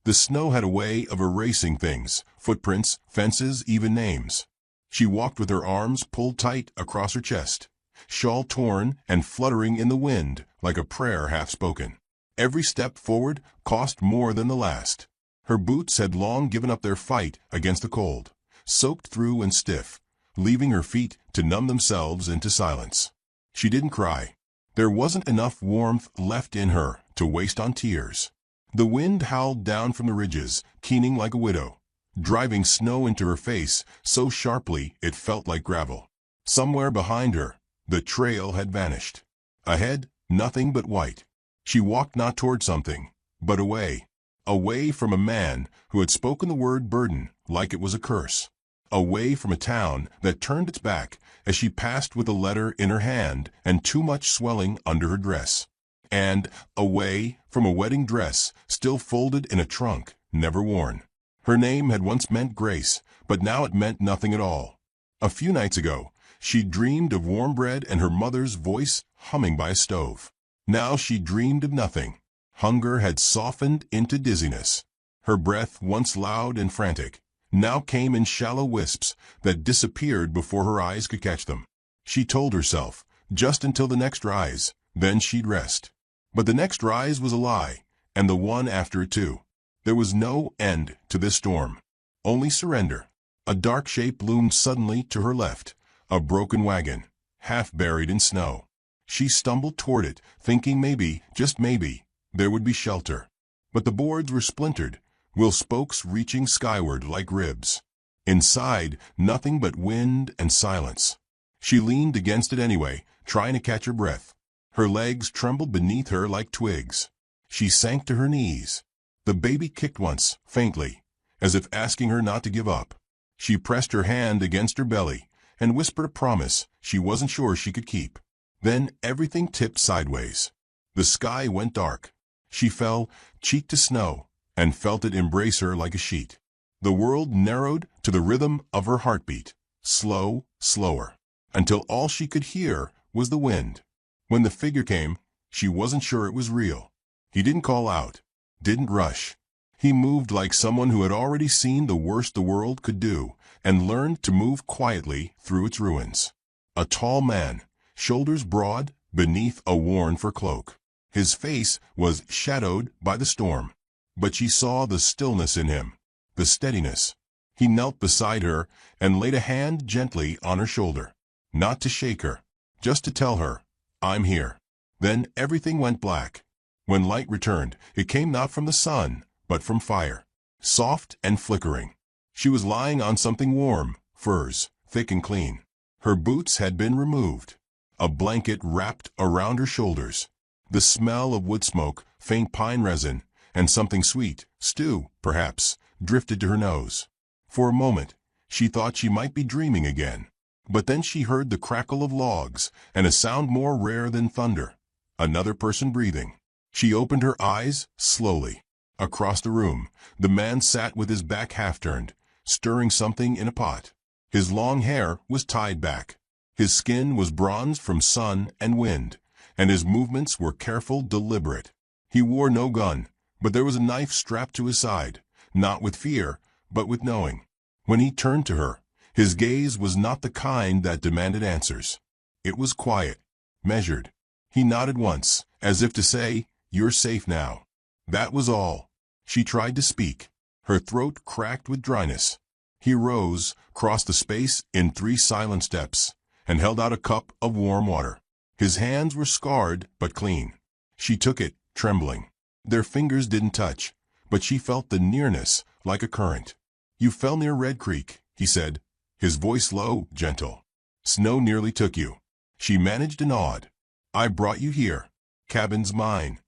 The snow had a way of erasing things, footprints, fences, even names. She walked with her arms pulled tight across her chest, shawl torn and fluttering in the wind like a prayer half-spoken. Every step forward cost more than the last. Her boots had long given up their fight against the cold, soaked through and stiff, leaving her feet to numb themselves into silence. She didn't cry. There wasn't enough warmth left in her to waste on tears. The wind howled down from the ridges, keening like a widow, driving snow into her face so sharply it felt like gravel. Somewhere behind her, the trail had vanished. Ahead, nothing but white. She walked not toward something, but away. Away from a man who had spoken the word burden like it was a curse. Away from a town that turned its back as she passed with a letter in her hand and too much swelling under her dress. And away from a wedding dress still folded in a trunk, never worn. Her name had once meant Grace, but now it meant nothing at all. A few nights ago, she dreamed of warm bread and her mother's voice humming by a stove. Now she dreamed of nothing. Hunger had softened into dizziness. Her breath, once loud and frantic, now came in shallow wisps that disappeared before her eyes could catch them. She told herself, just until the next rise, then she'd rest. But the next rise was a lie, and the one after it too. There was no end to this storm. Only surrender. A dark shape loomed suddenly to her left, a broken wagon, half buried in snow. She stumbled toward it, thinking maybe, just maybe, there would be shelter. But the boards were splintered, wheel spokes reaching skyward like ribs. Inside, nothing but wind and silence. She leaned against it anyway, trying to catch her breath. Her legs trembled beneath her like twigs. She sank to her knees. The baby kicked once, faintly, as if asking her not to give up. She pressed her hand against her belly and whispered a promise she wasn't sure she could keep. Then everything tipped sideways. The sky went dark. She fell, cheek to snow, and felt it embrace her like a sheet. The world narrowed to the rhythm of her heartbeat, slow, slower, until all she could hear was the wind. When the figure came, she wasn't sure it was real. He didn't call out, didn't rush. He moved like someone who had already seen the worst the world could do and learned to move quietly through its ruins. A tall man, shoulders broad beneath a worn-fur cloak. His face was shadowed by the storm, but she saw the stillness in him, the steadiness. He knelt beside her and laid a hand gently on her shoulder, not to shake her, just to tell her, I'm here. Then everything went black. When light returned, it came not from the sun, but from fire, soft and flickering. She was lying on something warm, furs, thick and clean. Her boots had been removed. A blanket wrapped around her shoulders. The smell of wood smoke, faint pine resin, and something sweet, stew, perhaps, drifted to her nose. For a moment, she thought she might be dreaming again. But then she heard the crackle of logs and a sound more rare than thunder. Another person breathing. She opened her eyes slowly. Across the room, the man sat with his back half-turned, stirring something in a pot. His long hair was tied back. His skin was bronzed from sun and wind, and his movements were careful, deliberate. He wore no gun, but there was a knife strapped to his side, not with fear, but with knowing. When he turned to her, his gaze was not the kind that demanded answers. It was quiet, measured. He nodded once, as if to say, "You're safe now." That was all. She tried to speak. Her throat cracked with dryness. He rose, crossed the space in 3 silent steps, and held out a cup of warm water. His hands were scarred but clean. She took it, trembling. Their fingers didn't touch, but she felt the nearness like a current. "You fell near Red Creek," he said, his voice low, gentle. "Snow nearly took you." She managed a nod. "I brought you here. Cabin's mine."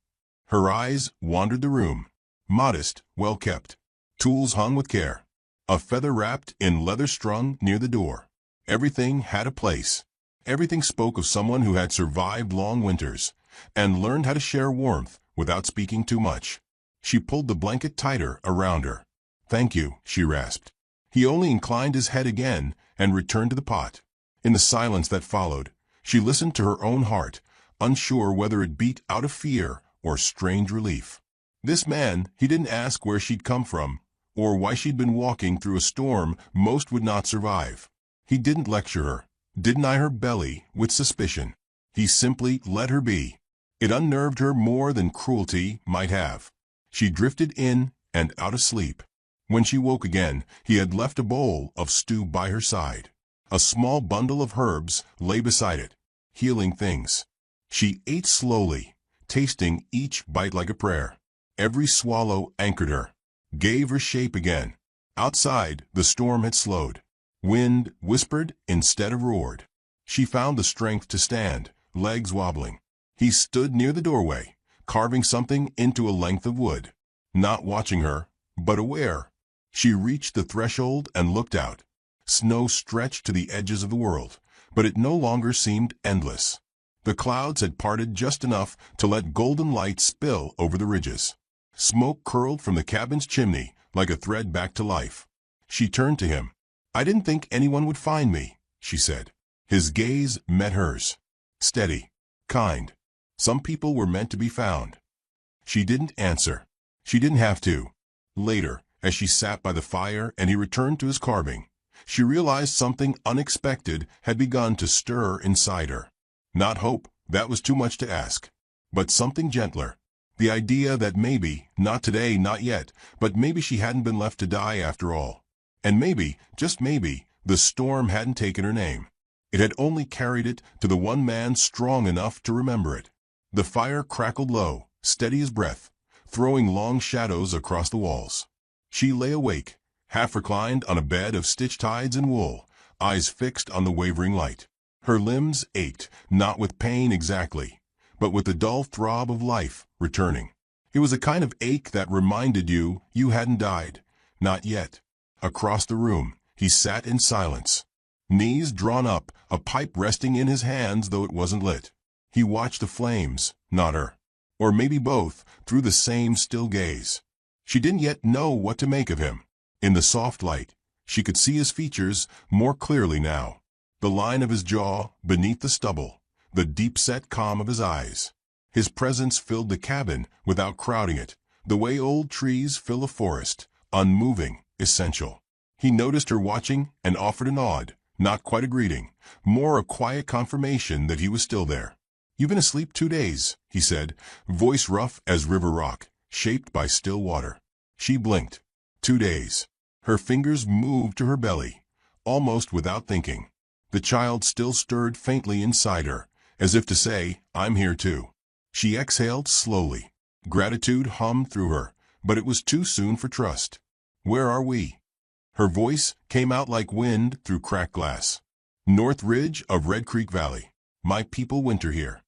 Her eyes wandered the room. Modest, well-kept. Tools hung with care. A feather wrapped in leather strung near the door. Everything had a place. Everything spoke of someone who had survived long winters and learned how to share warmth without speaking too much. She pulled the blanket tighter around her. "Thank you," she rasped. He only inclined his head again and returned to the pot. In the silence that followed, she listened to her own heart, unsure whether it beat out of fear or strange relief. This man, he didn't ask where she'd come from, or why she'd been walking through a storm most would not survive. He didn't lecture her, didn't eye her belly with suspicion. He simply let her be. It unnerved her more than cruelty might have. She drifted in and out of sleep. When she woke again, he had left a bowl of stew by her side. A small bundle of herbs lay beside it, healing things. She ate slowly, tasting each bite like a prayer. Every swallow anchored her, gave her shape again. Outside, the storm had slowed. Wind whispered instead of roared. She found the strength to stand, legs wobbling. He stood near the doorway, carving something into a length of wood. Not watching her, but aware. She reached the threshold and looked out. Snow stretched to the edges of the world, but it no longer seemed endless. The clouds had parted just enough to let golden light spill over the ridges. Smoke curled from the cabin's chimney like a thread back to life. She turned to him. "I didn't think anyone would find me," she said. His gaze met hers. Steady, kind. Some people were meant to be found. She didn't answer. She didn't have to. Later, as she sat by the fire and he returned to his carving, she realized something unexpected had begun to stir inside her. Not hope, that was too much to ask, but something gentler. The idea that maybe, not today, not yet, but maybe she hadn't been left to die after all. And maybe, just maybe, the storm hadn't taken her name. It had only carried it to the one man strong enough to remember it. The fire crackled low, steady as breath, throwing long shadows across the walls. She lay awake, half reclined on a bed of stitched hides and wool, eyes fixed on the wavering light. Her limbs ached, not with pain exactly, but with the dull throb of life returning. It was a kind of ache that reminded you hadn't died. Not yet. Across the room, he sat in silence, knees drawn up, a pipe resting in his hands though it wasn't lit. He watched the flames, not her. Or maybe both, through the same still gaze. She didn't yet know what to make of him. In the soft light, she could see his features more clearly now. The line of his jaw beneath the stubble, the deep-set calm of his eyes. His presence filled the cabin without crowding it, the way old trees fill a forest, unmoving, essential. He noticed her watching and offered a nod, not quite a greeting, more a quiet confirmation that he was still there. "You've been asleep 2 days," he said, voice rough as river rock, shaped by still water. She blinked. 2 days. Her fingers moved to her belly, almost without thinking. The child still stirred faintly inside her, as if to say, "I'm here too." She exhaled slowly. Gratitude hummed through her, but it was too soon for trust. "Where are we?" Her voice came out like wind through cracked glass. "North ridge of Red Creek Valley. My people winter here."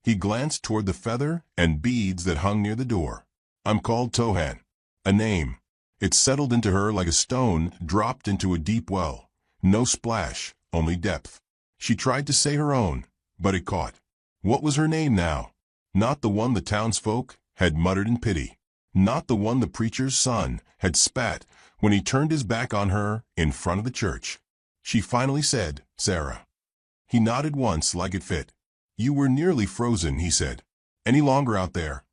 He glanced toward the feather and beads that hung near the door. "I'm called Tohan." A name. It settled into her like a stone dropped into a deep well. No splash, only depth. She tried to say her own, but it caught. What was her name now? Not the one the townsfolk had muttered in pity. Not the one the preacher's son had spat when he turned his back on her in front of the church. She finally said, "Sarah." He nodded once like it fit. "You were nearly frozen," he said. "Any longer out there?"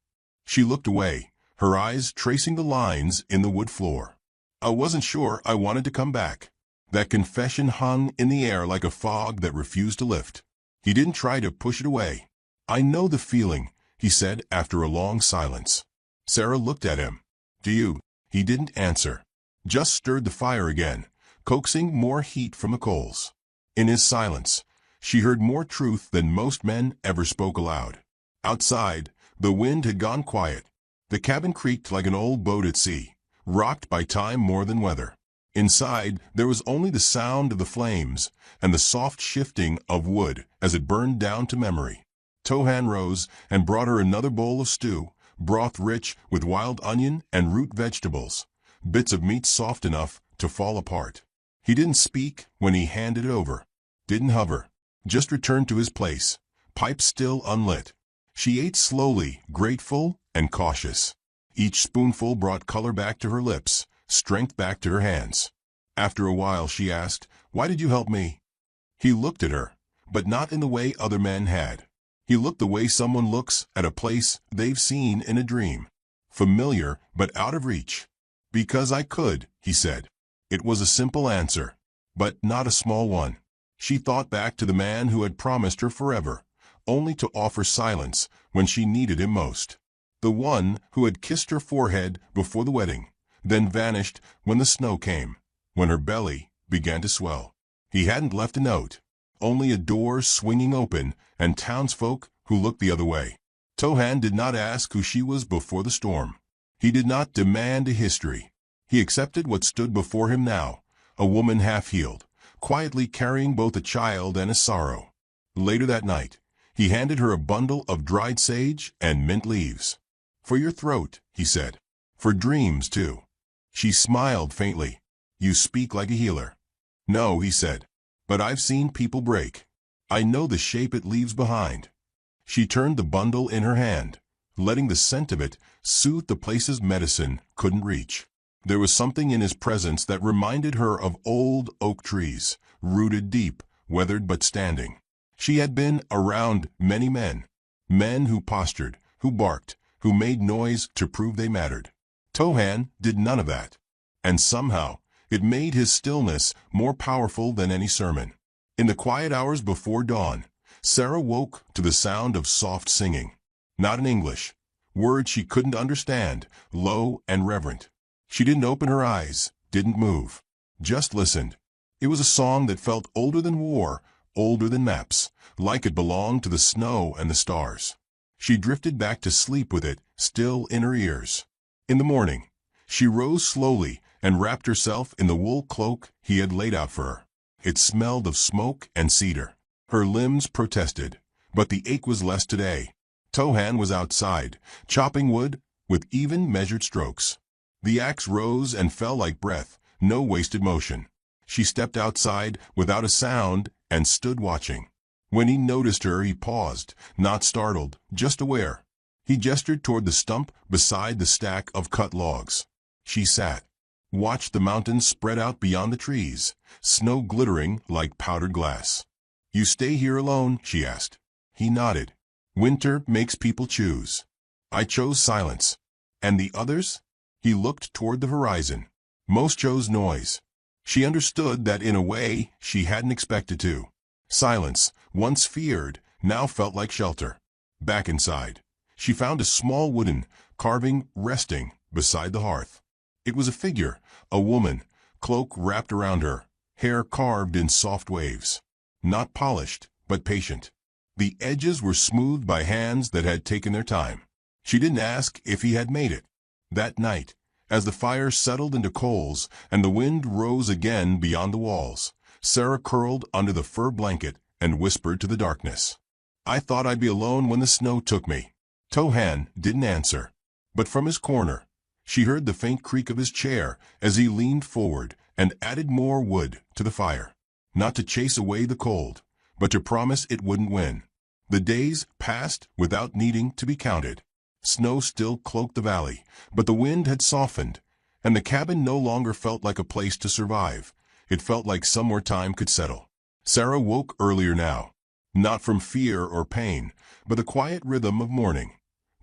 She looked away, her eyes tracing the lines in the wood floor. "I wasn't sure I wanted to come back." That confession hung in the air like a fog that refused to lift. He didn't try to push it away. "I know the feeling," he said after a long silence. Sarah looked at him. "Do you?" He didn't answer, just stirred the fire again, coaxing more heat from the coals. In his silence, she heard more truth than most men ever spoke aloud. Outside, the wind had gone quiet. The cabin creaked like an old boat at sea, rocked by time more than weather. Inside, there was only the sound of the flames and the soft shifting of wood as it burned down to memory. Tohan rose and brought her another bowl of stew, broth rich with wild onion and root vegetables, bits of meat soft enough to fall apart. He didn't speak when he handed it over, didn't hover, just returned to his place, pipe still unlit. She ate slowly, grateful and cautious. Each spoonful brought color back to her lips, strength back to her hands. After a while she asked, "Why did you help me?" He looked at her, but not in the way other men had. He looked the way someone looks at a place they've seen in a dream. familiar but out of reach. "Because I could," he said. It was a simple answer, but not a small one. She thought back to the man who had promised her forever, only to offer silence when she needed him most. The one who had kissed her forehead before the wedding, then vanished when the snow came, when her belly began to swell. He hadn't left a note, only a door swinging open and townsfolk who looked the other way. Tohan did not ask who she was before the storm. He did not demand a history. He accepted what stood before him now, a woman half-healed, quietly carrying both a child and a sorrow. Later that night, he handed her a bundle of dried sage and mint leaves. "For your throat," he said. "For dreams, too." She smiled faintly. "You speak like a healer." "No," he said. "But I've seen people break. I know the shape it leaves behind." She turned the bundle in her hand, letting the scent of it soothe the places medicine couldn't reach. There was something in his presence that reminded her of old oak trees, rooted deep, weathered but standing. She had been around many men who postured, who barked, who made noise to prove they mattered. Tohan did none of that, and somehow it made his stillness more powerful than any sermon. In the quiet hours before dawn, Sarah woke to the sound of soft singing. Not in English, words she couldn't understand, low and reverent. She didn't open her eyes, didn't move, just listened. It was a song that felt older than war, older than maps, like it belonged to the snow and the stars. She drifted back to sleep with it still in her ears. In the morning, she rose slowly and wrapped herself in the wool cloak he had laid out for her. It smelled of smoke and cedar. Her limbs protested, but the ache was less today. Tohan was outside, chopping wood with even, measured strokes. The axe rose and fell like breath, no wasted motion. She stepped outside without a sound and stood watching. When he noticed her, he paused, not startled, just aware. He gestured toward the stump beside the stack of cut logs. She sat, watched the mountains spread out beyond the trees, snow glittering like powdered glass. "You stay here alone?" she asked. He nodded. "Winter makes people choose. I chose silence. And the others?" He looked toward the horizon. "Most chose noise." She understood that in a way she hadn't expected to. Silence, once feared, now felt like shelter. Back inside, she found a small wooden carving resting beside the hearth. It was a figure, a woman, cloak wrapped around her, hair carved in soft waves. Not polished, but patient. The edges were smoothed by hands that had taken their time. She didn't ask if he had made it. That night, as the fire settled into coals and the wind rose again beyond the walls, Sarah curled under the fur blanket and whispered to the darkness. "I thought I'd be alone when the snow took me." Tohan didn't answer, but from his corner, she heard the faint creak of his chair as he leaned forward and added more wood to the fire. Not to chase away the cold, but to promise it wouldn't win. The days passed without needing to be counted. Snow still cloaked the valley, but the wind had softened, and the cabin no longer felt like a place to survive. It felt like somewhere time could settle. Sarah woke earlier now, not from fear or pain, but the quiet rhythm of morning.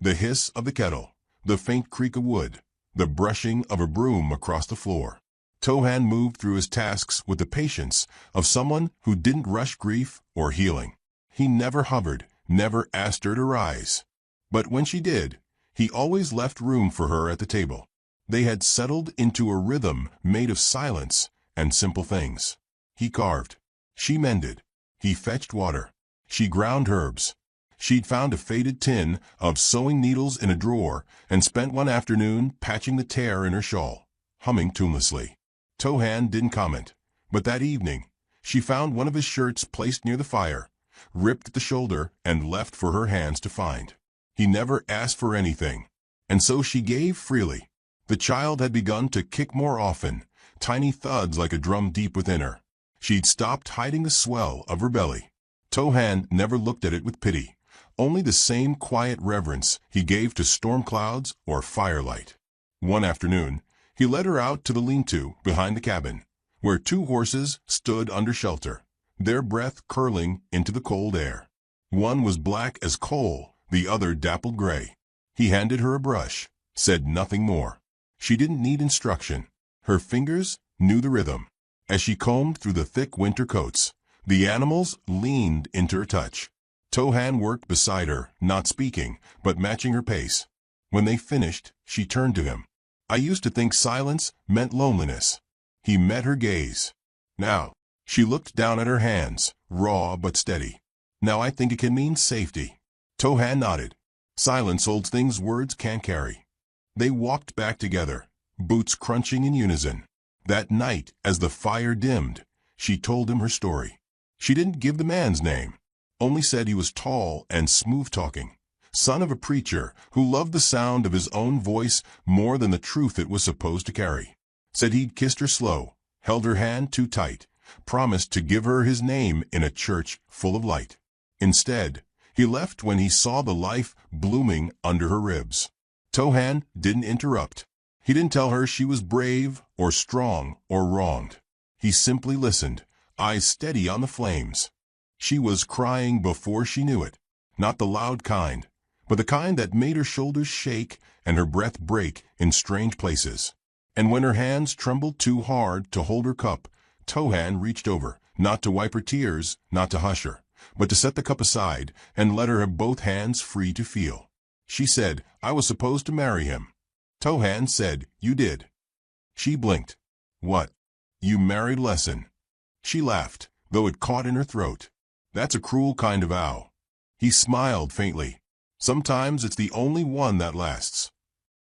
The hiss of the kettle, the faint creak of wood, the brushing of a broom across the floor. Tohan moved through his tasks with the patience of someone who didn't rush grief or healing. He never hovered, never asked her to rise. But when she did, he always left room for her at the table. They had settled into a rhythm made of silence and simple things. He carved. She mended. He fetched water. She ground herbs. She'd found a faded tin of sewing needles in a drawer and spent one afternoon patching the tear in her shawl, humming tunelessly. Tohan didn't comment, but that evening, she found one of his shirts placed near the fire, ripped at the shoulder and left for her hands to find. He never asked for anything, and so she gave freely. The child had begun to kick more often, tiny thuds like a drum deep within her. She'd stopped hiding the swell of her belly. Tohan never looked at it with pity, only the same quiet reverence he gave to storm clouds or firelight. One afternoon, he led her out to the lean-to behind the cabin, where 2 horses stood under shelter, their breath curling into the cold air. One was black as coal, the other dappled gray. He handed her a brush. said nothing more. She didn't need instruction. Her fingers knew the rhythm. As she combed through the thick winter coats, the animals leaned into her touch. Tohan worked beside her, not speaking, but matching her pace. When they finished, she turned to him. I used to think silence meant loneliness. He met her gaze. Now, she looked down at her hands, raw but steady. Now I think it can mean safety. Tohan nodded. Silence holds things words can't carry. They walked back together, boots crunching in unison. That night, as the fire dimmed, she told him her story. She didn't give the man's name, only said he was tall and smooth-talking, son of a preacher who loved the sound of his own voice more than the truth it was supposed to carry. Said he'd kissed her slow, held her hand too tight, promised to give her his name in a church full of light. Instead, he left when he saw the life blooming under her ribs. Tohan didn't interrupt. He didn't tell her she was brave or strong or wronged. He simply listened, eyes steady on the flames. She was crying before she knew it, not the loud kind, but the kind that made her shoulders shake and her breath break in strange places. And when her hands trembled too hard to hold her cup, Tohan reached over, not to wipe her tears, not to hush her, but to set the cup aside and let her have both hands free to feel. She said, I was supposed to marry him. Tohan said, you did. She blinked. What? You married Lesson. She laughed, though it caught in her throat. That's a cruel kind of vow. He smiled faintly. Sometimes it's the only one that lasts.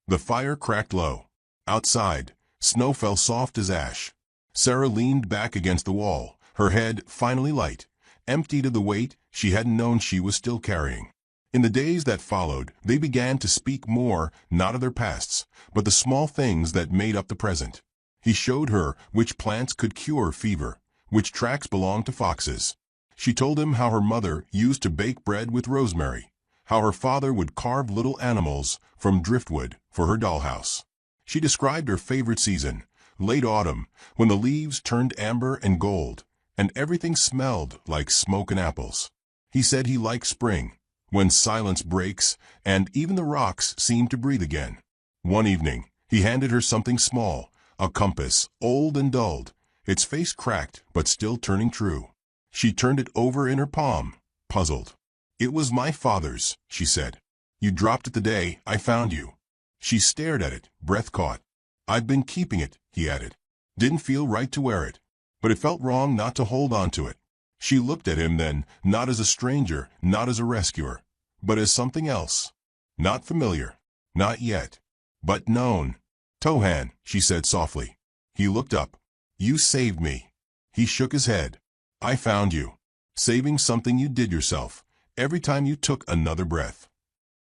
The fire cracked low. Outside, snow fell soft as ash. Sarah leaned back against the wall, her head finally light, emptied of the weight she hadn't known she was still carrying. In the days that followed, they began to speak more, not of their pasts, but the small things that made up the present. He showed her which plants could cure fever, which tracks belonged to foxes. She told him how her mother used to bake bread with rosemary, how her father would carve little animals from driftwood for her dollhouse. She described her favorite season, late autumn, when the leaves turned amber and gold, and everything smelled like smoke and apples. He said he liked spring, when silence breaks and even the rocks seem to breathe again. One evening, he handed her something small, a compass, old and dulled, its face cracked but still turning true. She turned it over in her palm, puzzled. It was my father's, she said. You dropped it the day I found you. She stared at it, breath caught. I've been keeping it, he added. Didn't feel right to wear it, but it felt wrong not to hold on to it. She looked at him then, not as a stranger, not as a rescuer, but as something else. Not familiar, not yet, but known. Tohan, she said softly. He looked up. You saved me. He shook his head. I found you. Saving something you did yourself, every time you took another breath.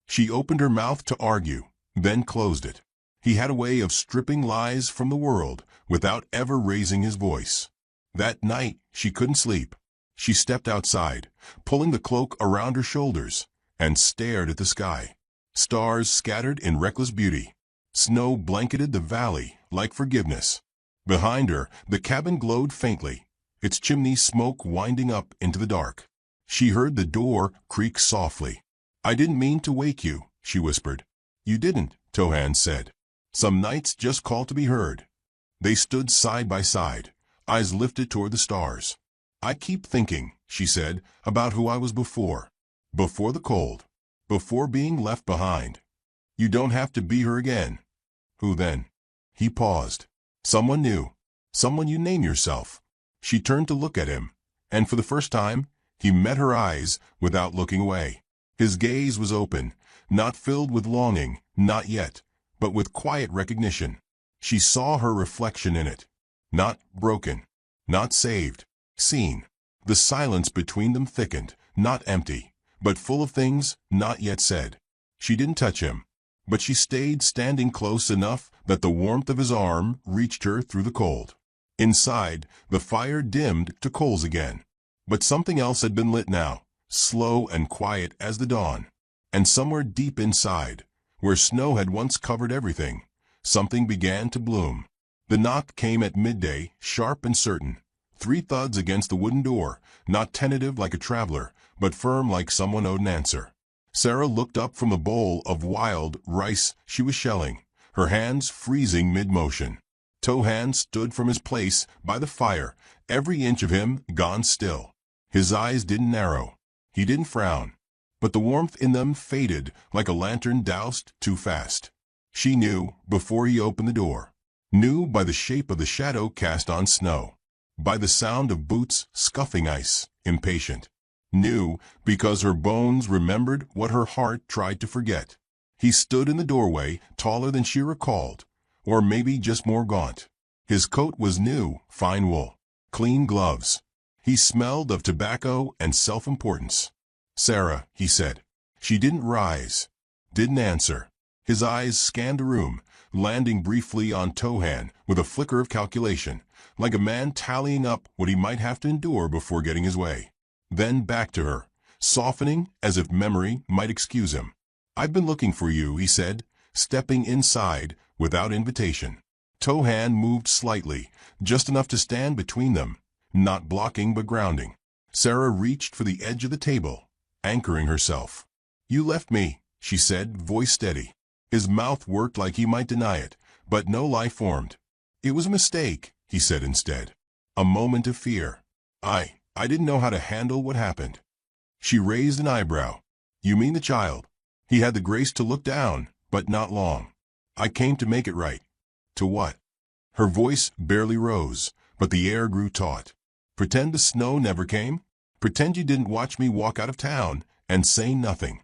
She opened her mouth to argue, then closed it. He had a way of stripping lies from the world without ever raising his voice. That night, she couldn't sleep. She stepped outside, pulling the cloak around her shoulders, and stared at the sky. Stars scattered in reckless beauty. Snow blanketed the valley like forgiveness. Behind her, the cabin glowed faintly, its chimney smoke winding up into the dark. She heard the door creak softly. I didn't mean to wake you, she whispered. You didn't, Tohan said. Some nights just call to be heard. They stood side by side, eyes lifted toward the stars. I keep thinking, she said, about who I was before. Before the cold. Before being left behind. You don't have to be her again. Who then? He paused. Someone new. Someone you name yourself. She turned to look at him, and for the first time, he met her eyes without looking away. His gaze was open, not filled with longing, not yet, but with quiet recognition. She saw her reflection in it. Not broken, not saved, seen. The silence between them thickened, not empty, but full of things not yet said. She didn't touch him, but she stayed standing close enough that the warmth of his arm reached her through the cold. Inside, the fire dimmed to coals again. But something else had been lit now, slow and quiet as the dawn. And somewhere deep inside, where snow had once covered everything, something began to bloom. The knock came at midday, sharp and certain. 3 thuds against the wooden door, not tentative like a traveler, but firm like someone owed an answer. Sarah looked up from the bowl of wild rice she was shelling, her hands freezing mid-motion. Tohan stood from his place by the fire, every inch of him gone still. His eyes didn't narrow. He didn't frown. But the warmth in them faded like a lantern doused too fast. She knew before he opened the door. Knew by the shape of the shadow cast on snow. By the sound of boots scuffing ice, impatient. Knew because her bones remembered what her heart tried to forget. He stood in the doorway, taller than she recalled, or maybe just more gaunt. His coat was new, fine wool, clean gloves. He smelled of tobacco and self-importance. "Sarah," he said. She didn't rise, didn't answer. His eyes scanned the room, landing briefly on Tohan with a flicker of calculation, like a man tallying up what he might have to endure before getting his way. Then back to her, softening as if memory might excuse him. "I've been looking for you," he said, stepping inside without invitation. Tohan moved slightly, just enough to stand between them, not blocking but grounding. Sarah reached for the edge of the table, anchoring herself. "You left me," she said, voice steady. His mouth worked like he might deny it, but no lie formed. "It was a mistake," he said instead. "A moment of fear. I didn't know how to handle what happened." She raised an eyebrow. "You mean the child?" He had the grace to look down, but not long. "I came to make it right." "To what?" Her voice barely rose, but the air grew taut. "Pretend the snow never came? Pretend you didn't watch me walk out of town and say nothing."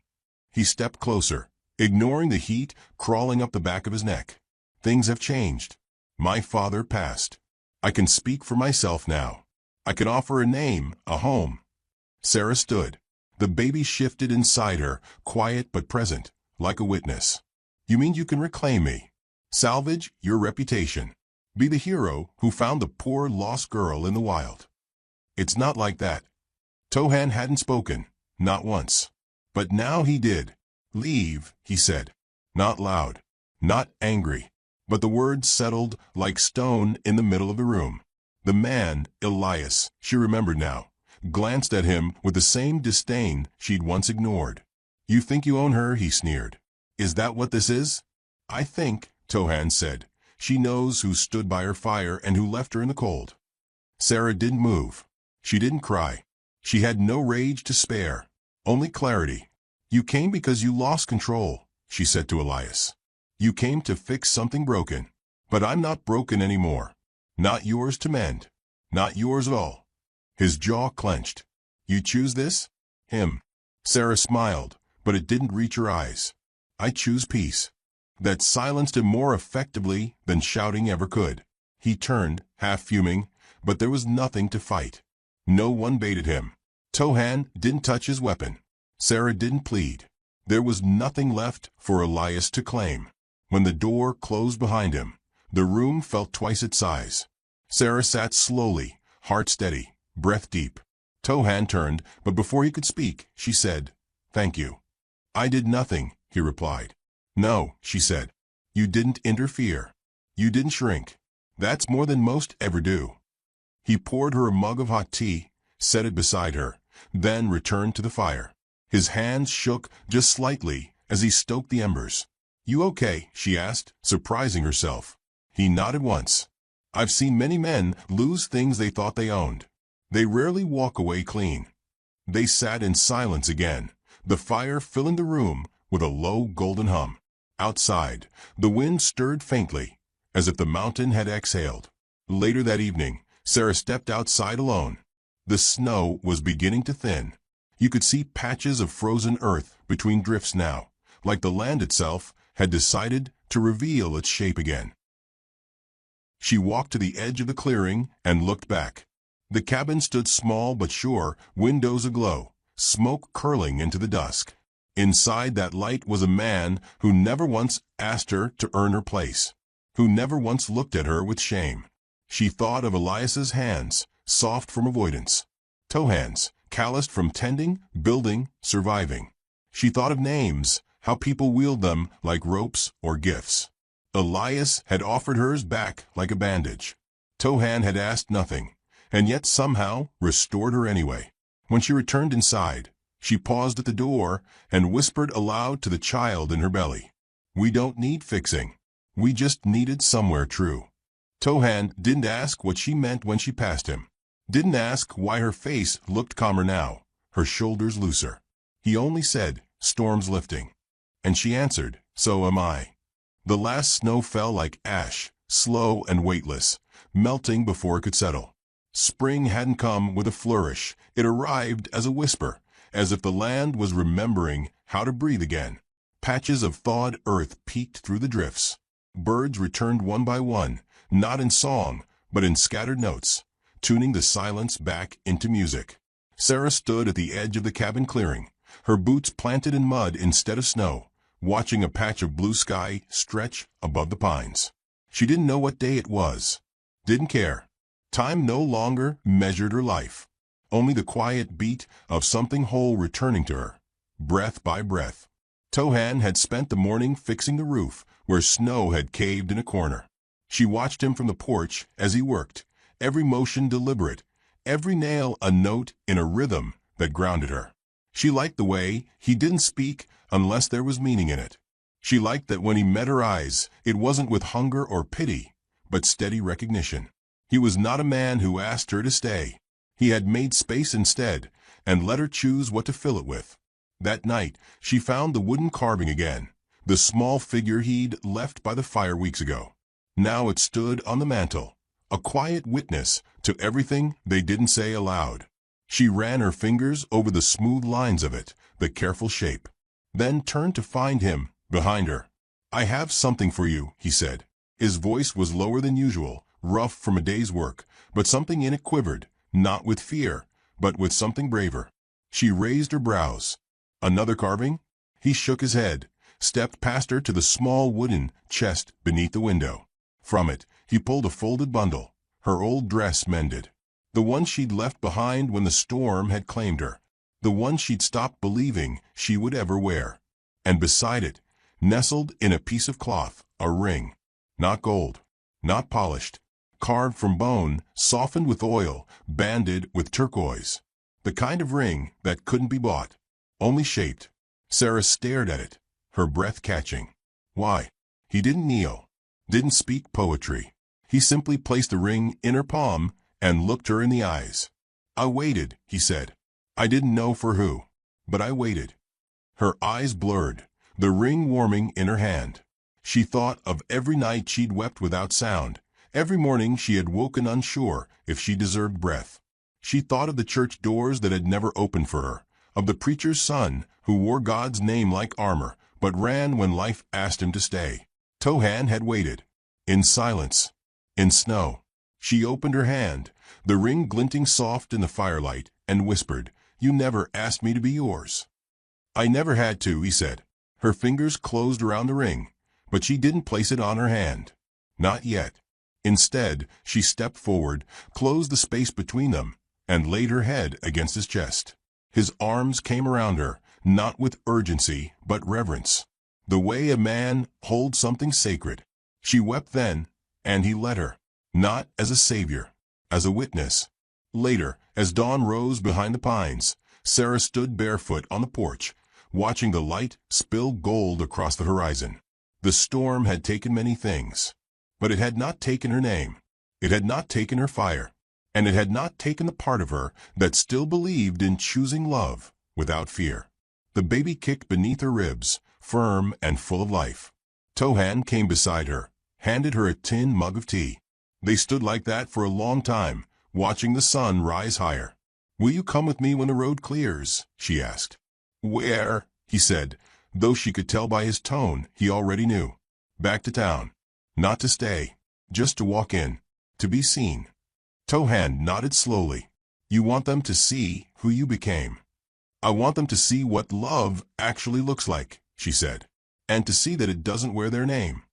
He stepped closer, ignoring the heat crawling up the back of his neck. "Things have changed. My father passed. I can speak for myself now. I can offer a name, a home." Sarah stood. The baby shifted inside her, quiet but present, like a witness. "You mean you can reclaim me? Salvage your reputation? Be the hero who found the poor lost girl in the wild?" "It's not like that." Tohan hadn't spoken, not once. But now he did. "Leave," he said. Not loud, not angry, but the words settled like stone in the middle of the room. The man, Elias, she remembered now, glanced at him with the same disdain she'd once ignored. "You think you own her?" he sneered. "Is that what this is?" "I think," Tohan said, "she knows who stood by her fire and who left her in the cold." Sarah didn't move. She didn't cry. She had no rage to spare, only clarity. "You came because you lost control," she said to Elias. "You came to fix something broken. But I'm not broken anymore. Not yours to mend. Not yours at all." His jaw clenched. "You choose this?" "Him." Sarah smiled, but it didn't reach her eyes. "I choose peace." That silenced him more effectively than shouting ever could. He turned, half fuming, but there was nothing to fight. No one baited him. Tohan didn't touch his weapon. Sarah didn't plead. There was nothing left for Elias to claim. When the door closed behind him, the room felt twice its size. Sarah sat slowly, heart steady, breath deep. Tohan turned, but before he could speak, she said, "Thank you." "I did nothing," he replied. "No," she said. "You didn't interfere. You didn't shrink. That's more than most ever do." He poured her a mug of hot tea, set it beside her, then returned to the fire. His hands shook just slightly as he stoked the embers. "You okay?" she asked, surprising herself. He nodded once. "I've seen many men lose things they thought they owned. They rarely walk away clean." They sat in silence again, the fire filling the room with a low golden hum. Outside, the wind stirred faintly, as if the mountain had exhaled. Later that evening, Sarah stepped outside alone. The snow was beginning to thin. You could see patches of frozen earth between drifts now, like the land itself had decided to reveal its shape again. She walked to the edge of the clearing and looked back. The cabin stood small but sure, windows aglow, smoke curling into the dusk. Inside that light was a man who never once asked her to earn her place, who never once looked at her with shame. She thought of Elias's hands, soft from avoidance. Tohan's, calloused from tending, building, surviving. She thought of names, how people wield them like ropes or gifts. Elias had offered hers back like a bandage. Tohan had asked nothing, and yet somehow restored her anyway. When she returned inside, She paused at the door and whispered aloud to the child in her belly. "We don't need fixing. We just needed somewhere true." Tohan didn't ask what she meant when she passed him. Didn't ask why her face looked calmer now, her shoulders looser. He only said, "Storm's lifting." And she answered, "So am I." The last snow fell like ash, slow and weightless, melting before it could settle. Spring hadn't come with a flourish. It arrived as a whisper, as if the land was remembering how to breathe again. Patches of thawed earth peeked through the drifts. Birds returned one by one, not in song, but in scattered notes, tuning the silence back into music. Sarah stood at the edge of the cabin clearing, her boots planted in mud instead of snow, watching a patch of blue sky stretch above the pines. She didn't know what day it was. Didn't care. Time no longer measured her life. Only the quiet beat of something whole returning to her, breath by breath. Tohan had spent the morning fixing the roof where snow had caved in a corner. She watched him from the porch as he worked, every motion deliberate, every nail a note in a rhythm that grounded her. She liked the way he didn't speak unless there was meaning in it. She liked that when he met her eyes, it wasn't with hunger or pity, but steady recognition. He was not a man who asked her to stay. He had made space instead, and let her choose what to fill it with. That night, she found the wooden carving again, the small figure he'd left by the fire weeks ago. Now it stood on the mantel, a quiet witness to everything they didn't say aloud. She ran her fingers over the smooth lines of it, the careful shape, then turned to find him behind her. "I have something for you," he said. His voice was lower than usual, rough from a day's work, but something in it quivered, not with fear, but with something braver. She raised her brows. "Another carving?" He shook his head, stepped past her to the small wooden chest beneath the window. From it, he pulled a folded bundle, her old dress mended. The one she'd left behind when the storm had claimed her. The one she'd stopped believing she would ever wear. And beside it, nestled in a piece of cloth, a ring. Not gold, not polished, carved from bone, softened with oil, banded with turquoise. The kind of ring that couldn't be bought, only shaped. Sarah stared at it, her breath catching. Why? He didn't kneel, didn't speak poetry. He simply placed the ring in her palm and looked her in the eyes. "I waited," he said. "I didn't know for who, but I waited." Her eyes blurred, the ring warming in her hand. She thought of every night she'd wept without sound, every morning she had woken unsure if she deserved breath. She thought of the church doors that had never opened for her, of the preacher's son who wore God's name like armor, but ran when life asked him to stay. Tohan had waited, in silence, in snow. She opened her hand, the ring glinting soft in the firelight, and whispered, "You never asked me to be yours." "I never had to," he said. Her fingers closed around the ring, but she didn't place it on her hand. Not yet. Instead, she stepped forward, closed the space between them, and laid her head against his chest. His arms came around her, not with urgency, but reverence. The way a man holds something sacred. She wept then, and he let her. Not as a savior, as a witness. Later, as dawn rose behind the pines, Sarah stood barefoot on the porch, watching the light spill gold across the horizon. The storm had taken many things, but it had not taken her name. It had not taken her fire, and it had not taken the part of her that still believed in choosing love without fear. The baby kicked beneath her ribs, firm and full of life. Tohan came beside her, handed her a tin mug of tea. They stood like that for a long time, watching the sun rise higher. "Will you come with me when the road clears?" she asked. "Where?" he said, though she could tell by his tone he already knew. "Back to town. Not to stay. Just to walk in. To be seen." Tohan nodded slowly. "You want them to see who you became." "I want them to see what love actually looks like," she said, "and to see that it doesn't wear their name."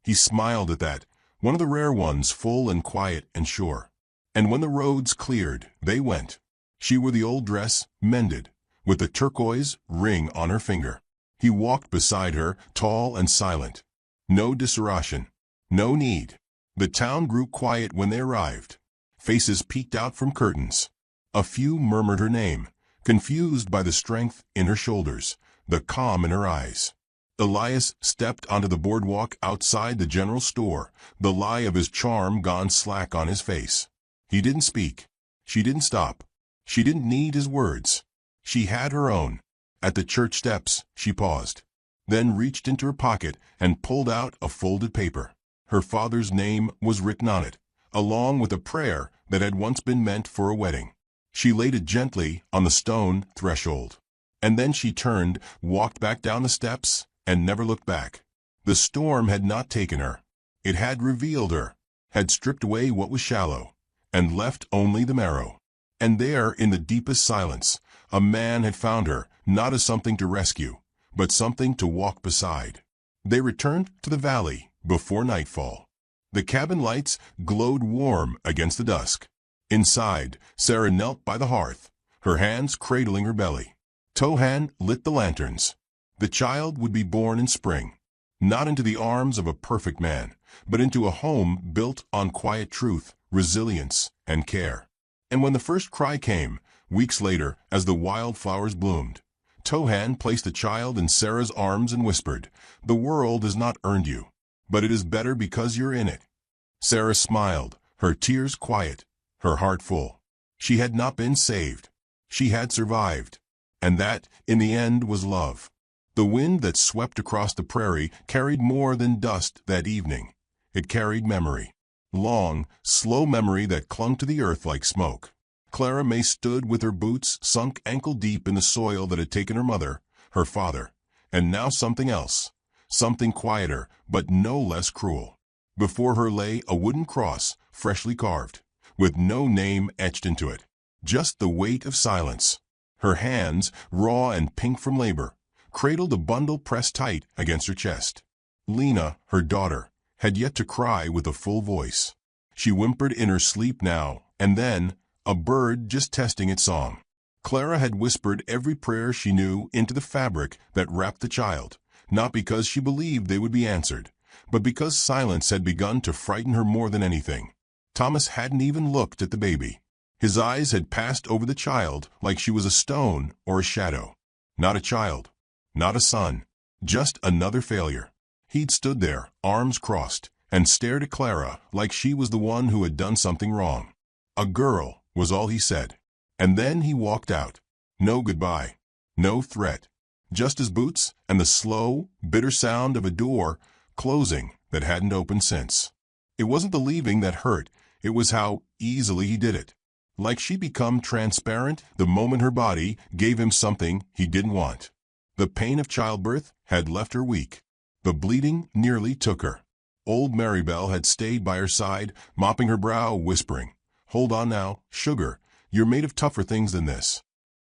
He smiled at that, one of the rare ones, full and quiet and sure. And when the roads cleared, they went. She wore the old dress, mended, with the turquoise ring on her finger. He walked beside her, tall and silent. No disseration. No need. The town grew quiet when they arrived. Faces peeked out from curtains. A few murmured her name, confused by the strength in her shoulders, the calm in her eyes. Elias stepped onto the boardwalk outside the general store, the lie of his charm gone slack on his face. He didn't speak. She didn't stop. She didn't need his words. She had her own. At the church steps, she paused, then reached into her pocket and pulled out a folded paper. Her father's name was written on it, along with a prayer that had once been meant for a wedding. She laid it gently on the stone threshold. And then she turned, walked back down the steps, and never looked back. The storm had not taken her. It had revealed her, had stripped away what was shallow, and left only the marrow. And there, in the deepest silence, a man had found her, not as something to rescue, but something to walk beside. They returned to the valley before nightfall. The cabin lights glowed warm against the dusk. Inside, Sarah knelt by the hearth, her hands cradling her belly. Tohan lit the lanterns. The child would be born in spring, not into the arms of a perfect man, but into a home built on quiet truth, resilience, and care. And when the first cry came, weeks later, as the wildflowers bloomed, Tohan placed the child in Sarah's arms and whispered, "The world has not earned you, but it is better because you're in it." Sarah smiled, her tears quiet, her heart full. She had not been saved. She had survived. And that, in the end, was love. The wind that swept across the prairie carried more than dust that evening. It carried memory. Long, slow memory that clung to the earth like smoke. Clara May stood with her boots sunk ankle-deep in the soil that had taken her mother, her father, and now something else, something quieter but no less cruel. Before her lay a wooden cross, freshly carved, with no name etched into it, just the weight of silence. Her hands, raw and pink from labor, cradled a bundle pressed tight against her chest. Lena, her daughter, had yet to cry with a full voice. She whimpered in her sleep now, and then, a bird just testing its song. Clara had whispered every prayer she knew into the fabric that wrapped the child, not because she believed they would be answered, but because silence had begun to frighten her more than anything. Thomas hadn't even looked at the baby. His eyes had passed over the child like she was a stone or a shadow. Not a child, not a son, just another failure. He'd stood there, arms crossed, and stared at Clara like she was the one who had done something wrong. "A girl," was all he said. And then he walked out. No goodbye, no threat, just his boots and the slow, bitter sound of a door closing that hadn't opened since. It wasn't the leaving that hurt, it was how easily he did it. Like she'd become transparent the moment her body gave him something he didn't want. The pain of childbirth had left her weak. The bleeding nearly took her. Old Marybelle had stayed by her side, mopping her brow, whispering, "Hold on now, sugar, you're made of tougher things than this."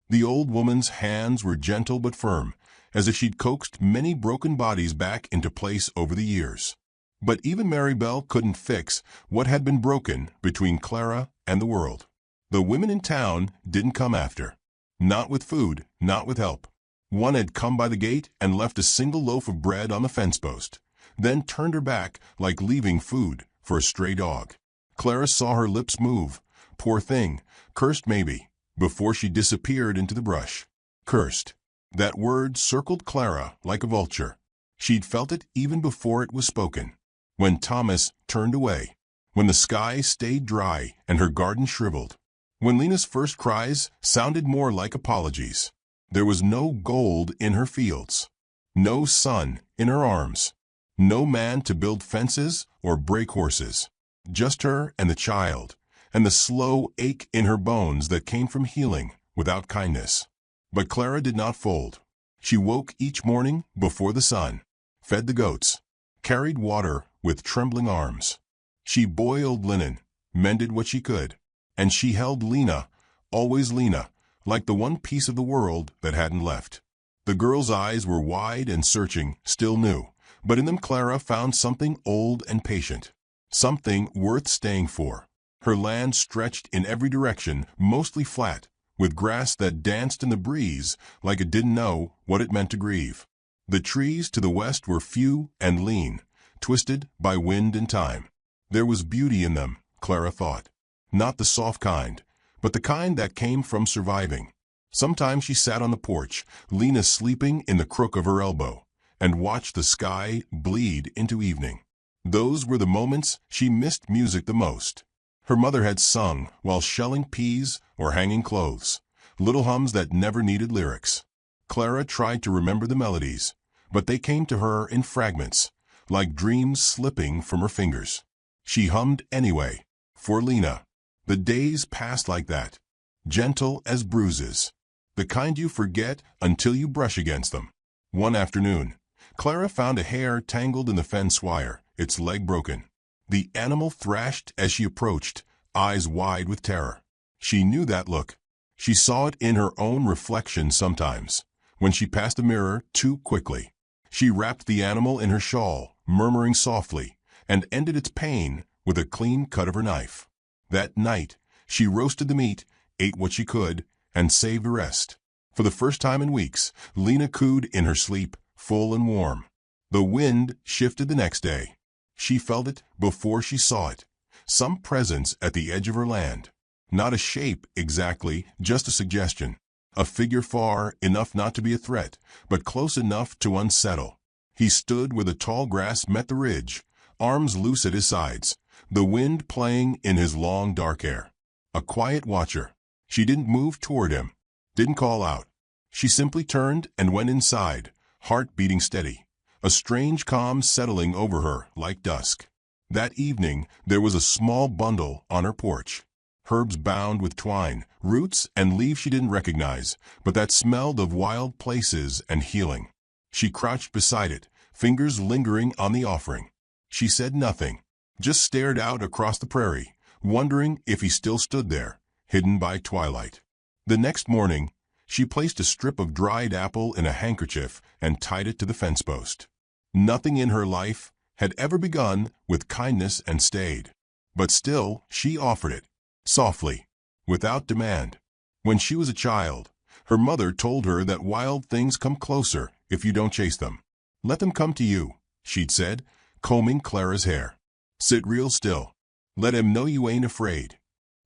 The old woman's hands were gentle but firm, as if she'd coaxed many broken bodies back into place over the years. But even Marybelle couldn't fix what had been broken between Clara and the world. The women in town didn't come after. Not with food, not with help. One had come by the gate and left a single loaf of bread on the fence post, then turned her back like leaving food for a stray dog. Clara saw her lips move. Poor thing, cursed maybe, before she disappeared into the brush. Cursed. That word circled Clara like a vulture. She'd felt it even before it was spoken. When Thomas turned away. When the sky stayed dry and her garden shriveled. When Lena's first cries sounded more like apologies. There was no gold in her fields. No sun in her arms. No man to build fences or break horses. Just her and the child, and the slow ache in her bones that came from healing without kindness. But Clara did not fold. She woke each morning before the sun, fed the goats, carried water with trembling arms. She boiled linen, mended what she could, and she held Lena, always Lena, like the one piece of the world that hadn't left. The girl's eyes were wide and searching, still new, but in them Clara found something old and patient, something worth staying for. Her land stretched in every direction, mostly flat, with grass that danced in the breeze like it didn't know what it meant to grieve. The trees to the west were few and lean, twisted by wind and time. There was beauty in them, Clara thought. Not the soft kind, but the kind that came from surviving. Sometimes she sat on the porch, Lena sleeping in the crook of her elbow, and watched the sky bleed into evening. Those were the moments she missed music the most. Her mother had sung while shelling peas or hanging clothes, little hums that never needed lyrics. Clara tried to remember the melodies, but they came to her in fragments, like dreams slipping from her fingers. She hummed anyway, for Lena. The days passed like that, gentle as bruises, the kind you forget until you brush against them. One afternoon, Clara found a hare tangled in the fence wire, its leg broken. The animal thrashed as she approached, eyes wide with terror. She knew that look. She saw it in her own reflection sometimes, when she passed a mirror too quickly. She wrapped the animal in her shawl, murmuring softly, and ended its pain with a clean cut of her knife. That night, she roasted the meat, ate what she could, and saved the rest. For the first time in weeks, Lena cooed in her sleep, full and warm. The wind shifted the next day. She felt it before she saw it. Some presence at the edge of her land. Not a shape exactly, just a suggestion. A figure far enough not to be a threat, but close enough to unsettle. He stood where the tall grass met the ridge, arms loose at his sides, the wind playing in his long dark hair. A quiet watcher. She didn't move toward him, didn't call out. She simply turned and went inside, heart beating steady, a strange calm settling over her like dusk. That evening there was a small bundle on her porch. Herbs bound with twine, roots and leaves she didn't recognize, but that smelled of wild places and healing. She crouched beside it, fingers lingering on the offering. She said nothing, just stared out across the prairie, wondering if he still stood there, hidden by twilight. The next morning, she placed a strip of dried apple in a handkerchief and tied it to the fence post. Nothing in her life had ever begun with kindness and stayed. But still, she offered it, softly, without demand. When she was a child, her mother told her that wild things come closer if you don't chase them. Let them come to you, she'd said, combing Clara's hair. Sit real still. Let him know you ain't afraid.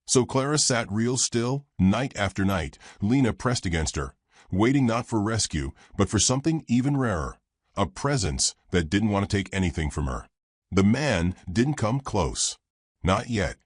So Clara sat real still, night after night, Lena pressed against her, waiting not for rescue, but for something even rarer, a presence that didn't want to take anything from her. The man didn't come close. Not yet.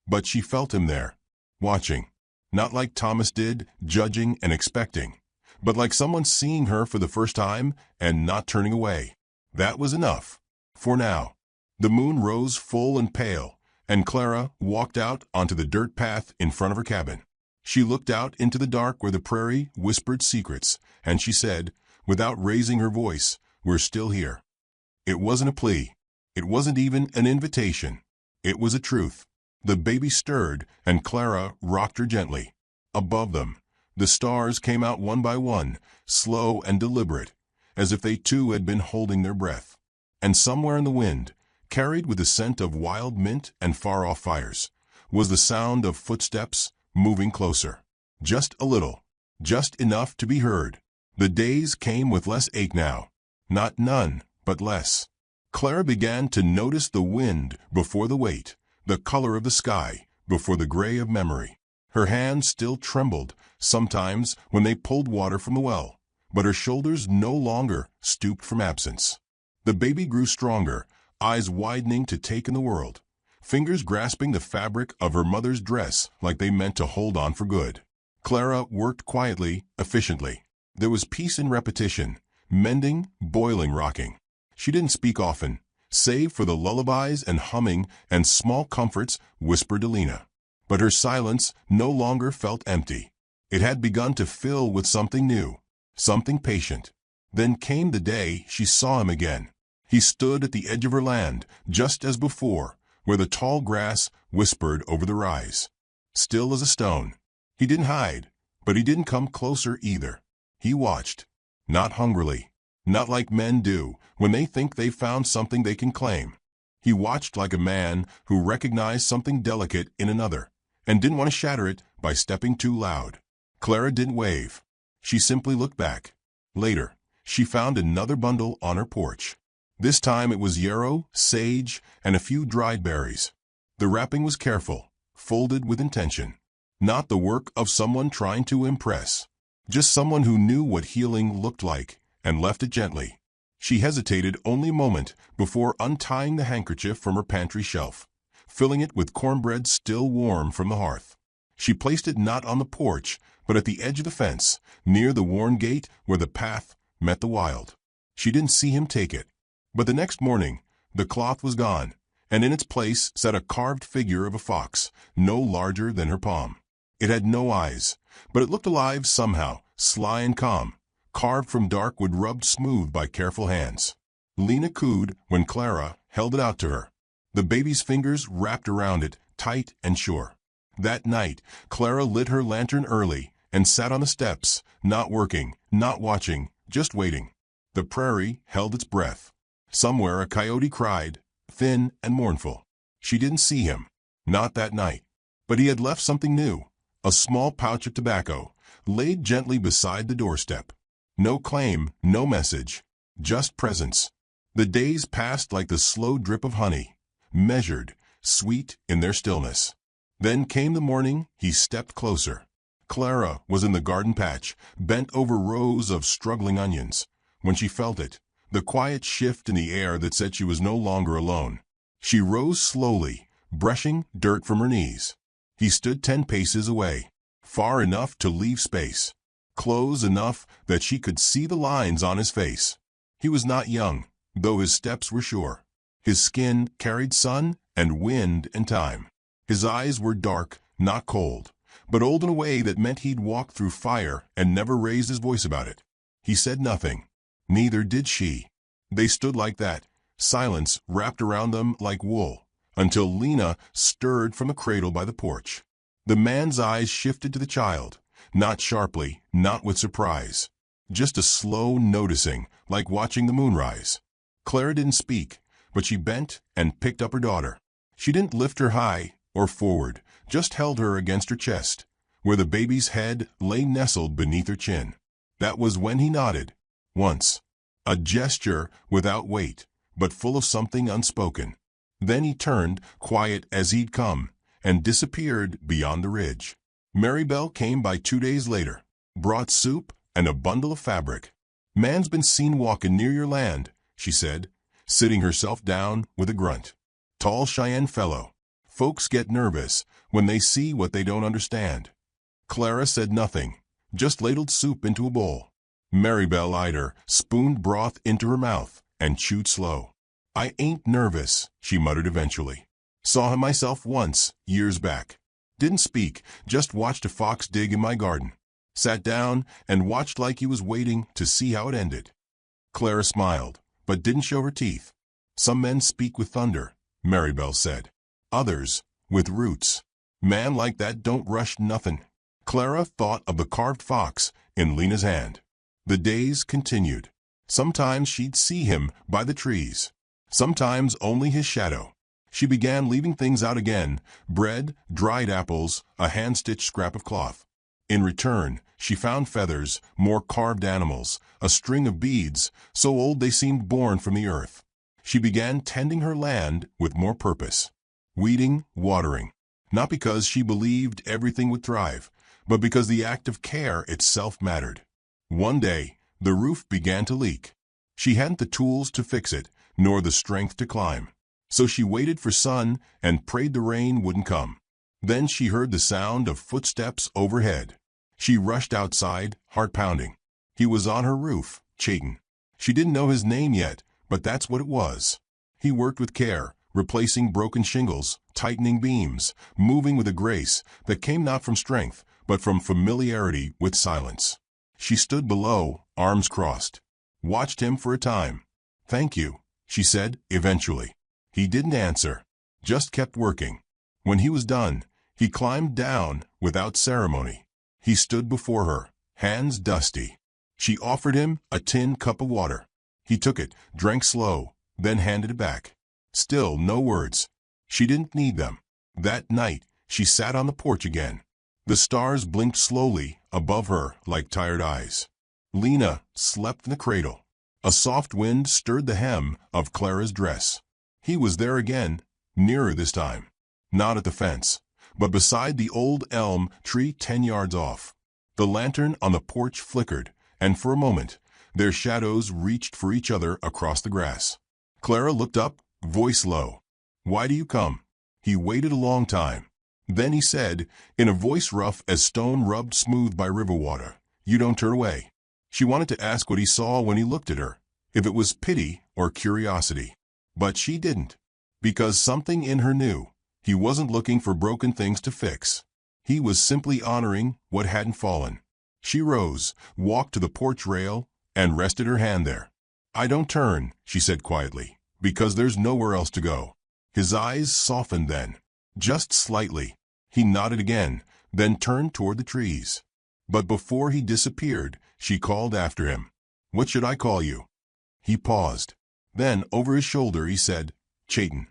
But she felt him there, watching. Not like Thomas did, judging and expecting, but like someone seeing her for the first time and not turning away. That was enough. For now. The moon rose full and pale, and Clara walked out onto the dirt path in front of her cabin. She looked out into the dark where the prairie whispered secrets, and she said, without raising her voice, "We're still here." It wasn't a plea. It wasn't even an invitation. It was a truth. The baby stirred, and Clara rocked her gently. Above them, the stars came out one by one, slow and deliberate, as if they too had been holding their breath. And somewhere in the wind, carried with the scent of wild mint and far-off fires, was the sound of footsteps moving closer. Just a little, just enough to be heard. The days came with less ache now. Not none, but less. Clara began to notice the wind before the weight, the color of the sky before the gray of memory. Her hands still trembled, sometimes when they pulled water from the well, but her shoulders no longer stooped from absence. The baby grew stronger, eyes widening to take in the world, fingers grasping the fabric of her mother's dress like they meant to hold on for good. Clara worked quietly, efficiently. There was peace in repetition, mending, boiling, rocking. She didn't speak often, save for the lullabies and humming and small comforts whispered to Lena. But her silence no longer felt empty. It had begun to fill with something new, something patient. Then came the day she saw him again. He stood at the edge of her land, just as before, where the tall grass whispered over the rise. Still as a stone. He didn't hide, but he didn't come closer either. He watched, not hungrily, not like men do when they think they've found something they can claim. He watched like a man who recognized something delicate in another, and didn't want to shatter it by stepping too loud. Clara didn't wave. She simply looked back. Later, she found another bundle on her porch. This time it was yarrow, sage, and a few dried berries. The wrapping was careful, folded with intention. Not the work of someone trying to impress. Just someone who knew what healing looked like and left it gently. She hesitated only a moment before untying the handkerchief from her pantry shelf, filling it with cornbread still warm from the hearth. She placed it not on the porch, but at the edge of the fence, near the worn gate where the path met the wild. She didn't see him take it. But the next morning, the cloth was gone, and in its place sat a carved figure of a fox, no larger than her palm. It had no eyes, but it looked alive somehow, sly and calm, carved from dark wood rubbed smooth by careful hands. Lena cooed when Clara held it out to her. The baby's fingers wrapped around it, tight and sure. That night, Clara lit her lantern early and sat on the steps, not working, not watching, just waiting. The prairie held its breath. Somewhere a coyote cried, thin and mournful. She didn't see him, not that night. But he had left something new, a small pouch of tobacco, laid gently beside the doorstep. No claim, no message, just presence. The days passed like the slow drip of honey, measured, sweet in their stillness. Then came the morning he stepped closer. Clara was in the garden patch, bent over rows of struggling onions. When she felt it, the quiet shift in the air that said she was no longer alone. She rose slowly, brushing dirt from her knees. He stood 10 paces away, far enough to leave space, close enough that she could see the lines on his face. He was not young, though his steps were sure. His skin carried sun and wind and time. His eyes were dark, not cold, but old in a way that meant he'd walked through fire and never raised his voice about it. He said nothing. Neither did she. They stood like that, silence wrapped around them like wool, until Lena stirred from the cradle by the porch. The man's eyes shifted to the child, not sharply, not with surprise. Just a slow noticing, like watching the moon rise. Clara didn't speak, but she bent and picked up her daughter. She didn't lift her high or forward, just held her against her chest, where the baby's head lay nestled beneath her chin. That was when he nodded. Once. A gesture without weight, but full of something unspoken. Then he turned, quiet as he'd come, and disappeared beyond the ridge. Marybelle came by 2 days later, brought soup and a bundle of fabric. "Man's been seen walking near your land," she said, sitting herself down with a grunt. "Tall Cheyenne fellow. Folks get nervous when they see what they don't understand." Clara said nothing, just ladled soup into a bowl. Marybelle eyed her, spooned broth into her mouth, and chewed slow. "I ain't nervous," she muttered eventually. "Saw him myself once, years back. Didn't speak, just watched a fox dig in my garden. Sat down and watched like he was waiting to see how it ended." Clara smiled, but didn't show her teeth. "Some men speak with thunder," Marybelle said. "Others, with roots. Man like that don't rush nothin'." Clara thought of the carved fox in Lena's hand. The days continued. Sometimes she'd see him by the trees, sometimes only his shadow. She began leaving things out again, bread, dried apples, a hand-stitched scrap of cloth. In return, she found feathers, more carved animals, a string of beads, so old they seemed born from the earth. She began tending her land with more purpose. Weeding, watering. Not because she believed everything would thrive, but because the act of care itself mattered. One day, the roof began to leak. She hadn't the tools to fix it, nor the strength to climb. So she waited for sun and prayed the rain wouldn't come. Then she heard the sound of footsteps overhead. She rushed outside, heart pounding. He was on her roof, Chayton. She didn't know his name yet, but that's what it was. He worked with care, replacing broken shingles, tightening beams, moving with a grace that came not from strength, but from familiarity with silence. She stood below, arms crossed. Watched him for a time. "Thank you," she said, eventually. He didn't answer, just kept working. When he was done, he climbed down without ceremony. He stood before her, hands dusty. She offered him a tin cup of water. He took it, drank slow, then handed it back. Still no words. She didn't need them. That night, she sat on the porch again. The stars blinked slowly above her like tired eyes. Lena slept in the cradle. A soft wind stirred the hem of Clara's dress. He was there again, nearer this time. Not at the fence, but beside the old elm tree 10 yards off. The lantern on the porch flickered, and for a moment, their shadows reached for each other across the grass. Clara looked up, voice low. "Why do you come?" He waited a long time. Then he said, in a voice rough as stone rubbed smooth by river water, "You don't turn away." She wanted to ask what he saw when he looked at her, if it was pity or curiosity. But she didn't. Because something in her knew. He wasn't looking for broken things to fix. He was simply honoring what hadn't fallen. She rose, walked to the porch rail, and rested her hand there. "I don't turn," she said quietly, "because there's nowhere else to go." His eyes softened then, just slightly. He nodded again, then turned toward the trees. But before he disappeared, she called after him. "What should I call you?" He paused. Then, over his shoulder, he said, "Chayton."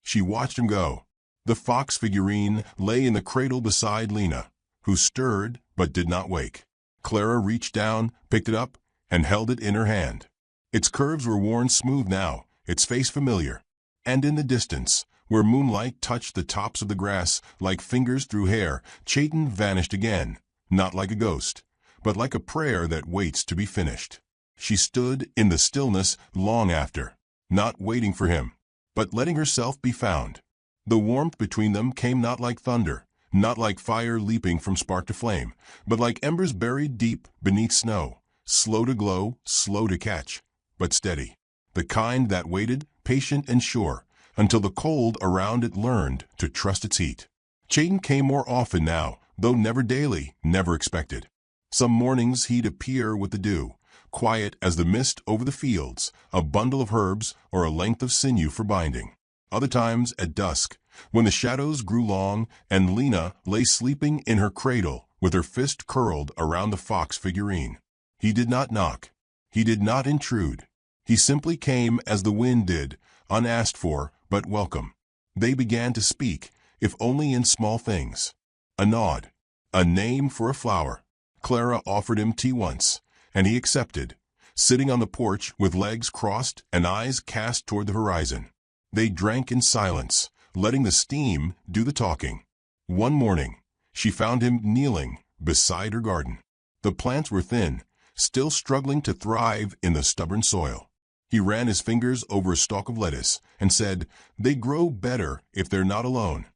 She watched him go. The fox figurine lay in the cradle beside Lena, who stirred but did not wake. Clara reached down, picked it up, and held it in her hand. Its curves were worn smooth now, its face familiar. And in the distance, where moonlight touched the tops of the grass like fingers through hair, Chayton vanished again, not like a ghost, but like a prayer that waits to be finished. She stood in the stillness long after, not waiting for him, but letting herself be found. The warmth between them came not like thunder, not like fire leaping from spark to flame, but like embers buried deep beneath snow, slow to glow, slow to catch, but steady. The kind that waited, patient and sure, until the cold around it learned to trust its heat. Chayton came more often now, though never daily, never expected. Some mornings he'd appear with the dew, quiet as the mist over the fields, a bundle of herbs or a length of sinew for binding. Other times, at dusk, when the shadows grew long and Lena lay sleeping in her cradle with her fist curled around the fox figurine. He did not knock. He did not intrude. He simply came as the wind did, unasked for, but welcome. They began to speak, if only in small things. A nod, a name for a flower. Clara offered him tea once, and he accepted, sitting on the porch with legs crossed and eyes cast toward the horizon. They drank in silence, letting the steam do the talking. One morning, she found him kneeling beside her garden. The plants were thin, still struggling to thrive in the stubborn soil. He ran his fingers over a stalk of lettuce and said, "They grow better if they're not alone."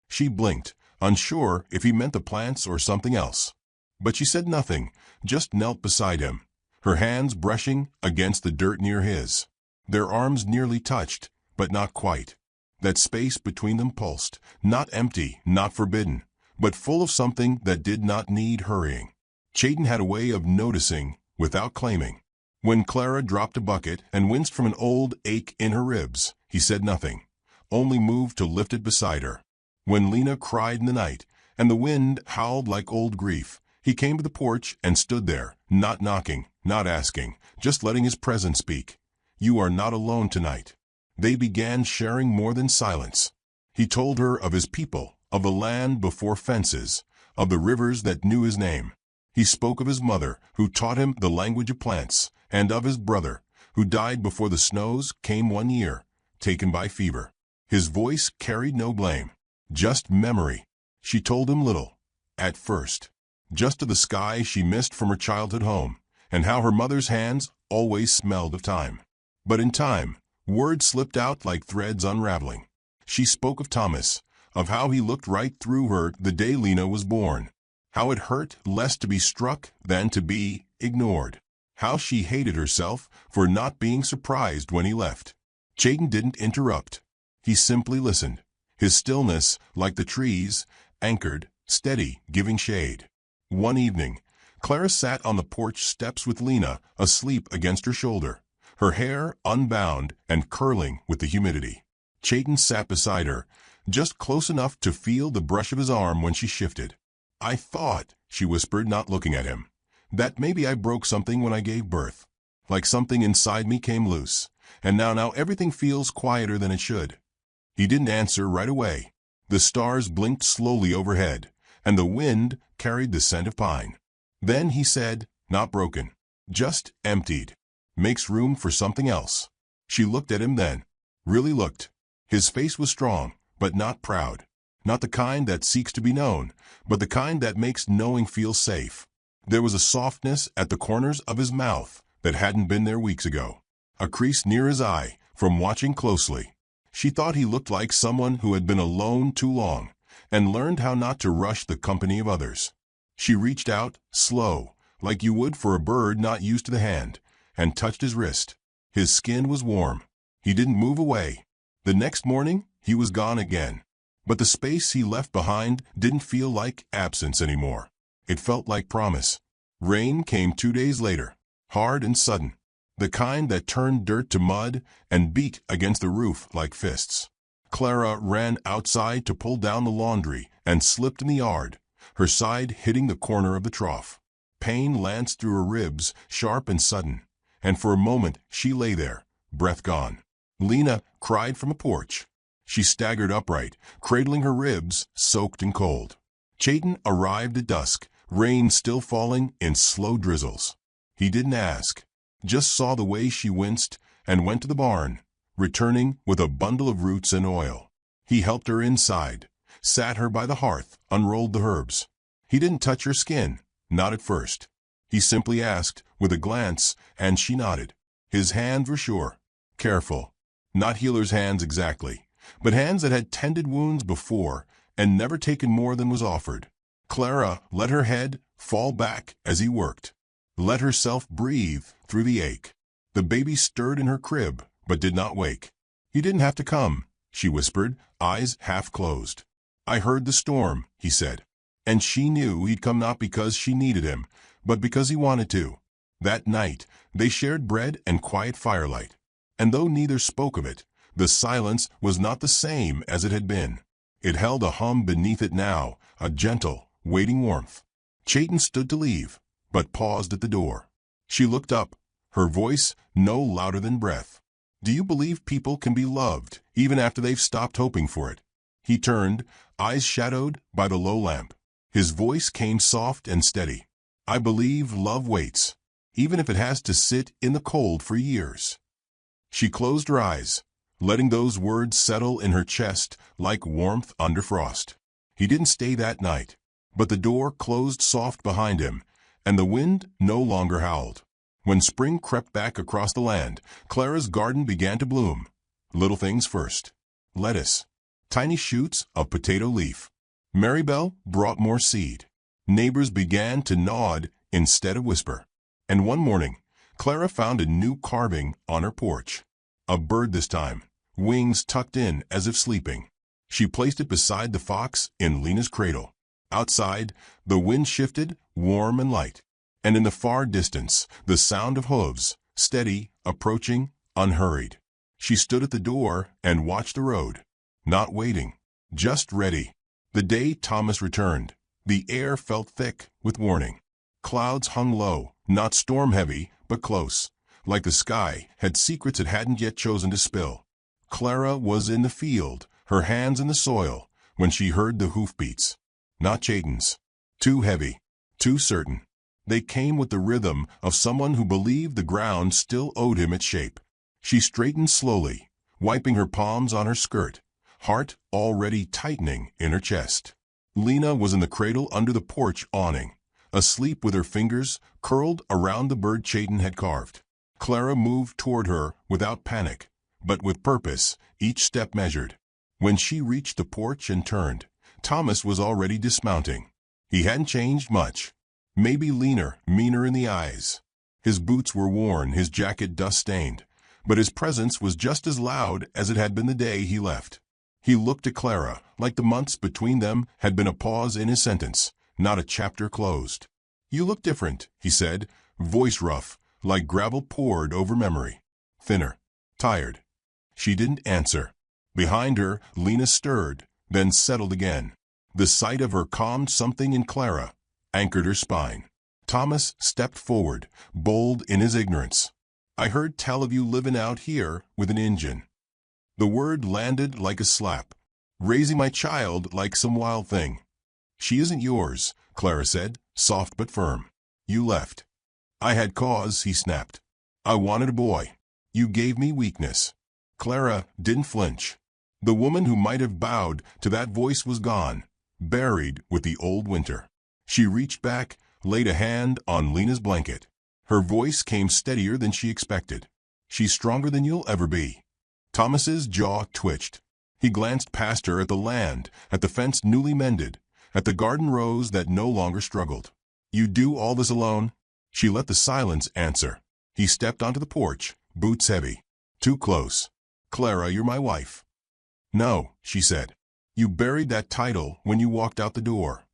She blinked, unsure if he meant the plants or something else. But she said nothing, just knelt beside him, her hands brushing against the dirt near his. Their arms nearly touched, but not quite. That space between them pulsed, not empty, not forbidden, but full of something that did not need hurrying. Chayton had a way of noticing without claiming. When Clara dropped a bucket and winced from an old ache in her ribs, he said nothing, only moved to lift it beside her. When Lena cried in the night, and the wind howled like old grief, he came to the porch and stood there, not knocking, not asking, just letting his presence speak. "You are not alone tonight." They began sharing more than silence. He told her of his people, of the land before fences, of the rivers that knew his name. He spoke of his mother, who taught him the language of plants, and of his brother, who died before the snows came one year, taken by fever. His voice carried no blame, just memory. She told him little, at first, just of the sky she missed from her childhood home, and how her mother's hands always smelled of thyme. But in time, words slipped out like threads unraveling. She spoke of Thomas, of how he looked right through her the day Lena was born, how it hurt less to be struck than to be ignored, how she hated herself for not being surprised when he left. Chayton didn't interrupt. He simply listened, his stillness, like the trees, anchored, steady, giving shade. One evening, Clara sat on the porch steps with Lena asleep against her shoulder, her hair unbound and curling with the humidity. Chayton sat beside her, just close enough to feel the brush of his arm when she shifted. "I thought," she whispered, not looking at him, "that maybe I broke something when I gave birth. Like something inside me came loose, and now everything feels quieter than it should." He didn't answer right away. The stars blinked slowly overhead, and the wind carried the scent of pine. Then he said, "Not broken, just emptied. Makes room for something else." She looked at him then, really looked. His face was strong, but not proud. Not the kind that seeks to be known, but the kind that makes knowing feel safe. There was a softness at the corners of his mouth that hadn't been there weeks ago. A crease near his eye from watching closely. She thought he looked like someone who had been alone too long and learned how not to rush the company of others. She reached out, slow, like you would for a bird not used to the hand, and touched his wrist. His skin was warm. He didn't move away. The next morning, he was gone again. But the space he left behind didn't feel like absence anymore. It felt like promise. Rain came 2 days later, hard and sudden. The kind that turned dirt to mud and beat against the roof like fists. Clara ran outside to pull down the laundry and slipped in the yard, her side hitting the corner of the trough. Pain lanced through her ribs, sharp and sudden, and for a moment she lay there, breath gone. Lena cried from a porch. She staggered upright, cradling her ribs, soaked and cold. Chayton arrived at dusk, rain still falling in slow drizzles. He didn't ask, just saw the way she winced and went to the barn, returning with a bundle of roots and oil. He helped her inside, sat her by the hearth, unrolled the herbs. He didn't touch her skin, not at first. He simply asked, with a glance, and she nodded. His hands were sure, careful. Not healer's hands exactly, but hands that had tended wounds before and never taken more than was offered. Clara let her head fall back as he worked, let herself breathe through the ache. The baby stirred in her crib, but did not wake. "He didn't have to come," she whispered, eyes half closed. "I heard the storm," he said. And she knew he'd come not because she needed him, but because he wanted to. That night, they shared bread and quiet firelight. And though neither spoke of it, the silence was not the same as it had been. It held a hum beneath it now, a gentle, waiting warmth. Chayton stood to leave, but paused at the door. She looked up, her voice no louder than breath. "Do you believe people can be loved, even after they've stopped hoping for it?" He turned, eyes shadowed by the low lamp. His voice came soft and steady. "I believe love waits, even if it has to sit in the cold for years." She closed her eyes, letting those words settle in her chest like warmth under frost. He didn't stay that night, but the door closed soft behind him, and the wind no longer howled. When spring crept back across the land, Clara's garden began to bloom. Little things first. Lettuce. Tiny shoots of potato leaf. Marybelle brought more seed. Neighbors began to nod instead of whisper. And one morning, Clara found a new carving on her porch. A bird this time, wings tucked in as if sleeping. She placed it beside the fox in Lena's cradle. Outside, the wind shifted, warm and light. And in the far distance, the sound of hooves, steady, approaching, unhurried. She stood at the door and watched the road. Not waiting, just ready. The day Thomas returned, the air felt thick with warning. Clouds hung low, not storm-heavy, but close, like the sky had secrets it hadn't yet chosen to spill. Clara was in the field, her hands in the soil, when she heard the hoofbeats. Not Chayton's. Too heavy, too certain. They came with the rhythm of someone who believed the ground still owed him its shape. She straightened slowly, wiping her palms on her skirt, heart already tightening in her chest. Lena was in the cradle under the porch awning, asleep with her fingers curled around the bird Chayton had carved. Clara moved toward her without panic, but with purpose, each step measured. When she reached the porch and turned, Thomas was already dismounting. He hadn't changed much. Maybe leaner, meaner in the eyes. His boots were worn, his jacket dust-stained, but his presence was just as loud as it had been the day he left. He looked at Clara, like the months between them had been a pause in his sentence, not a chapter closed. "You look different," he said, voice rough, like gravel poured over memory. Thinner, tired. She didn't answer. Behind her, Lena stirred, then settled again. The sight of her calmed something in Clara, anchored her spine. Thomas stepped forward, bold in his ignorance. "I heard tell of you livin' out here with an Injun." The word landed like a slap, raising my child like some wild thing. "She isn't yours," Clara said, soft but firm. "You left." "I had cause," he snapped. "I wanted a boy. You gave me weakness." Clara didn't flinch. The woman who might have bowed to that voice was gone, buried with the old winter. She reached back, laid a hand on Lena's blanket. Her voice came steadier than she expected. "She's stronger than you'll ever be." Thomas's jaw twitched. He glanced past her at the land, at the fence newly mended, at the garden rose that no longer struggled. "You do all this alone?" She let the silence answer. He stepped onto the porch, boots heavy. "Too close. Clara, you're my wife." "No," she said. "You buried that title when you walked out the door."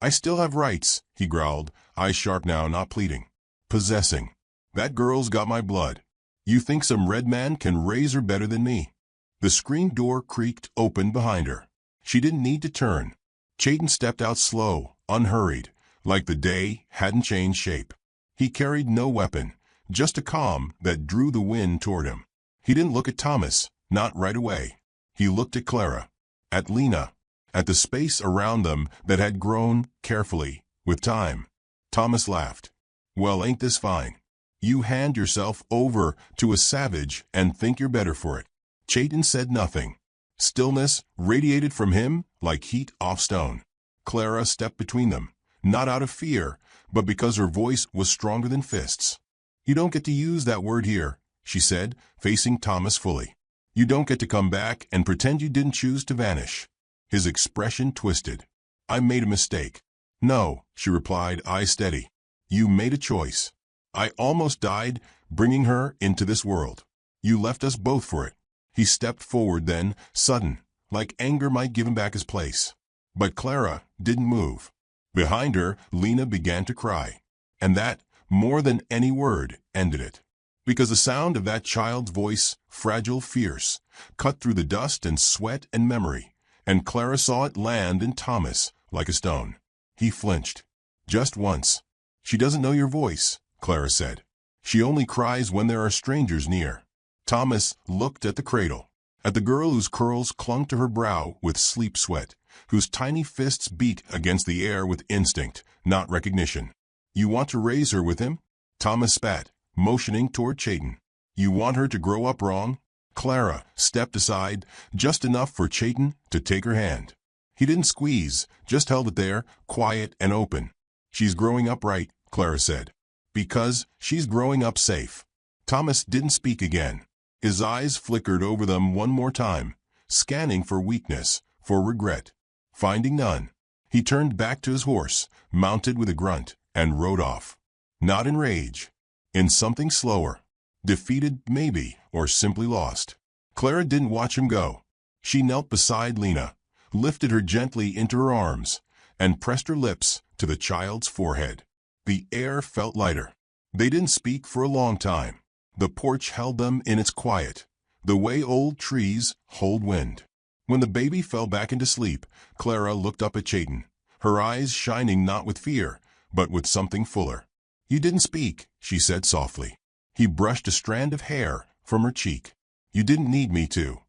"I still have rights," he growled, eyes sharp now, not pleading. "Possessing. That girl's got my blood. You think some red man can raise her better than me?" The screen door creaked open behind her. She didn't need to turn. Chayton stepped out slow, unhurried, like the day hadn't changed shape. He carried no weapon, just a calm that drew the wind toward him. He didn't look at Thomas, not right away. He looked at Clara, at Lena, at the space around them that had grown, carefully, with time. Thomas laughed. "Well, ain't this fine? You hand yourself over to a savage and think you're better for it." Chayton said nothing. Stillness radiated from him like heat off stone. Clara stepped between them, not out of fear, but because her voice was stronger than fists. "You don't get to use that word here," she said, facing Thomas fully. "You don't get to come back and pretend you didn't choose to vanish." His expression twisted. "I made a mistake." "No," she replied, eyes steady. "You made a choice. I almost died bringing her into this world. You left us both for it." He stepped forward then, sudden, like anger might give him back his place. But Clara didn't move. Behind her, Lena began to cry. And that, more than any word, ended it. Because the sound of that child's voice, fragile, fierce, cut through the dust and sweat and memory, and Clara saw it land in Thomas like a stone. He flinched. "Just once." "She doesn't know your voice," Clara said. "She only cries when there are strangers near." Thomas looked at the cradle, at the girl whose curls clung to her brow with sleep sweat, whose tiny fists beat against the air with instinct, not recognition. "You want to raise her with him?" Thomas spat, motioning toward Chayton. "You want her to grow up wrong?" Clara stepped aside, just enough for Chayton to take her hand. He didn't squeeze, just held it there, quiet and open. "She's growing up right," Clara said. "Because she's growing up safe." Thomas didn't speak again. His eyes flickered over them one more time, scanning for weakness, for regret. Finding none, he turned back to his horse, mounted with a grunt, and rode off. Not in rage, in something slower. Defeated, maybe, or simply lost. Clara didn't watch him go. She knelt beside Lena, lifted her gently into her arms, and pressed her lips to the child's forehead. The air felt lighter. They didn't speak for a long time. The porch held them in its quiet, the way old trees hold wind. When the baby fell back into sleep, Clara looked up at Chayton, her eyes shining not with fear, but with something fuller. "You didn't speak," she said softly. He brushed a strand of hair from her cheek. "You didn't need me to."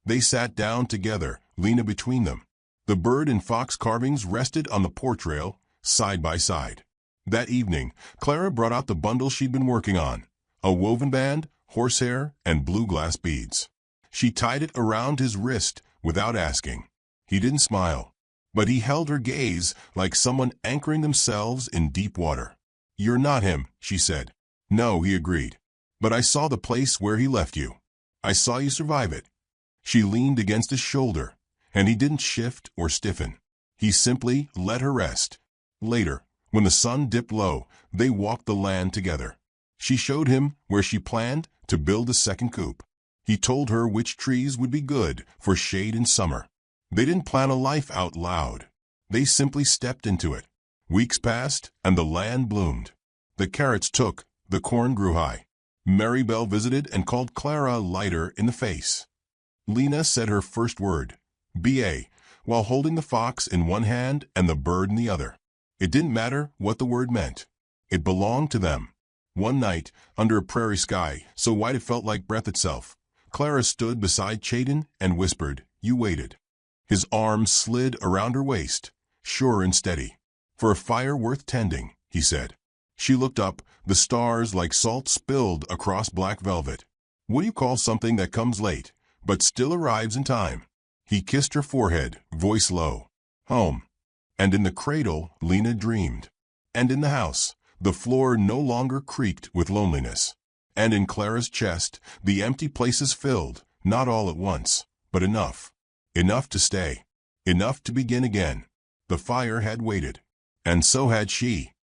They sat down together, Lena between them. The bird and fox carvings rested on the porch rail, side by side. That evening, Clara brought out the bundle she'd been working on. A woven band, horsehair, and blue glass beads. She tied it around his wrist without asking. He didn't smile, but he held her gaze like someone anchoring themselves in deep water. "You're not him," she said. "No," he agreed. "But I saw the place where he left you. I saw you survive it." She leaned against his shoulder, and he didn't shift or stiffen. He simply let her rest. Later, when the sun dipped low, they walked the land together. She showed him where she planned to build a second coop. He told her which trees would be good for shade in summer. They didn't plan a life out loud. They simply stepped into it. Weeks passed, and the land bloomed. The carrots took, the corn grew high. Mary Bell visited and called Clara lighter in the face. Lena said her first word, B.A., while holding the fox in one hand and the bird in the other. It didn't matter what the word meant. It belonged to them. One night, under a prairie sky, so white it felt like breath itself, Clara stood beside Chayton and whispered, "You waited." His arms slid around her waist, sure and steady. "For a fire worth tending," he said. She looked up, the stars like salt spilled across black velvet. "What do you call something that comes late, but still arrives in time?" He kissed her forehead, voice low. "Home." And in the cradle, Lena dreamed. And in the house, the floor no longer creaked with loneliness. And in Clara's chest, the empty places filled, not all at once, but enough. Enough to stay. Enough to begin again. The fire had waited. And so had she.